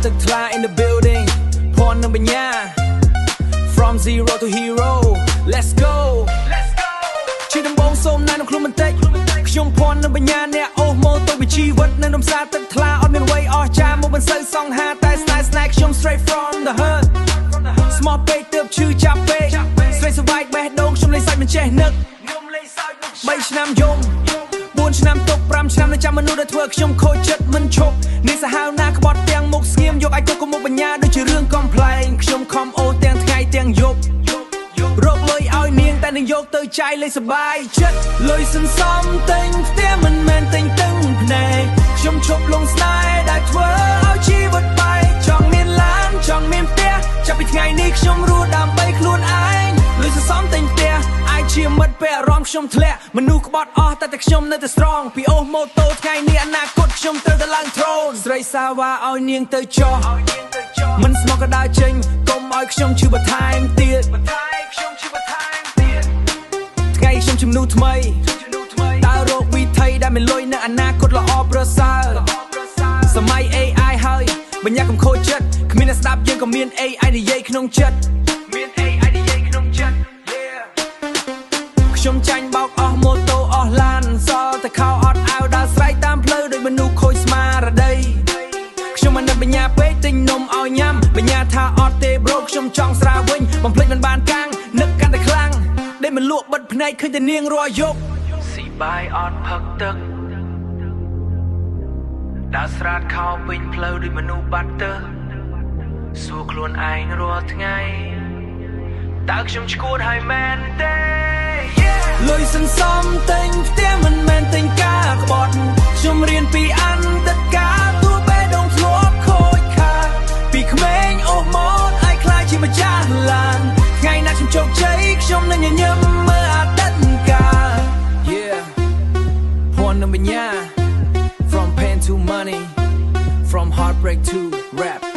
ទឹកថ្លា in the building ភ័ណ្ឌនិងបញ្ញា from zero to hero let's go ជាដំបងសូមណែនាំខ្លួនបន្តិចខ្ញុំភ័ណ្ឌនិងបញ្ញាអ្នកអូសម៉ូតូវិជីវិតនៅក្នុងផ្សារទឹកថ្លាអត់មានអ្វីអស្ចារ្យមកមិនសូវសង្ហាតែស្នេហ៍ខ្ញុំ straight from the hood ស្មោះពេកទើបឈឺចាប់ពេកស្រីសវាយបេះដូងខ្ញុំលេងសាច់មិនចេះនឹក3ឆ្នាំយំ4ឆ្នាំទុក5ឆ្នាំនៅចាំមនុស្សដែលធ្វើខ្ញុំខូចចិត្តមិនឈប់នេះសាហាវណាក្បត់ទាំងមុខស្ងៀមយកឲ្យទុកក៏មុខបញ្ញាដូចជារឿងកំ pl ែងខ្ញុំខំអូទាំងថ្ងៃទាំងយប់រកលុយឲ្យនាងតែនឹងយកទៅចាយលេងសបាយចិត្តលុយសន្សំទិញផ្ទះមិនមែនទិញទឹងភ្នែកខ្ញុំឈប់លងស្នេហ៍ដែលធ្វើឲ្យជីវិតបែកចង់មានឡានចង់មានផ្ទះចាប់ពីថ្ងៃនេះខ្ញុំរស់ដើម្បីខ្លួនឯងលុយសន្សំទិញផ្ទះអាចជាមិត្តពេលអារម្មណ៍ខ្ញុំធ្លាក់មនុស្សក្បត់អស់តែខ្ញុំនៅតែ strong ពីអូសម៉ូតូថ្ងៃនេះអនាគតខ្ញុំត្រូវតែឡើង throne ស្រីសាវ៉ាឲ្យនាងទៅចោះមិនស្មោះក៏ដើរចេញកុំឲ្យខ្ញុំឈឺបន្ថែមទៀតថ្ងៃខ្ញុំជំនួសថ្មីតើរកវិធីដែលមានលុយនៅអនាគតល្អប្រសើរសម័យ AI ហើយបញ្ញាកំខូចចិត្តគ្មានអ្នកស្ដាប់យើងក៏មាន AI និយាយក្នុងចិត្តខ្ញុំចាញ់បោកអស់ម៉ូតូអស់ឡានសល់តែខោអត់អាវដើរស្រែកតាមផ្លូវដោយមនុស្សខូចស្មារតីខ្ញុំមិនបញ្ញាពេកទិញនំឲ្យញ៉ាំបញ្ញាថាអត់ទេ bro ខ្ញុំចង់ស្រាវវិញបំភ្លេចមិនបានកាំងនឹកកាន់តែខ្លាំងដែលមិនលក់បិទភ្នែកឃើញតែនាងរាល់យប់ស៊ីបាយអត់ផឹកទឹកដើរស្រាតខោពេញផ្លូវដោយមនុស្សបាត់ទៅសួរខ្លួនឯងរាល់ថ្ងៃតើខ្ញុំឈួតហើយមែនទេលុយសន្សំទិញផ្ទះមិនមែនទិញការក្បត់ខ្ញុំរៀនពីអន្តការទោះបេះដូងធ្លាប់ខូចខាតពីក្មេងអូសម៉ូតឲ្យខ្លាចជាម្ចាស់ឡានថ្ងៃណាខ្ញុំជោគជ័យខ្ញុំនឹងញញឹមមើលអតីតកាល Yeah ភ័ណ្ឌនិងបញ្ញា From pain to money From heartbreak to rap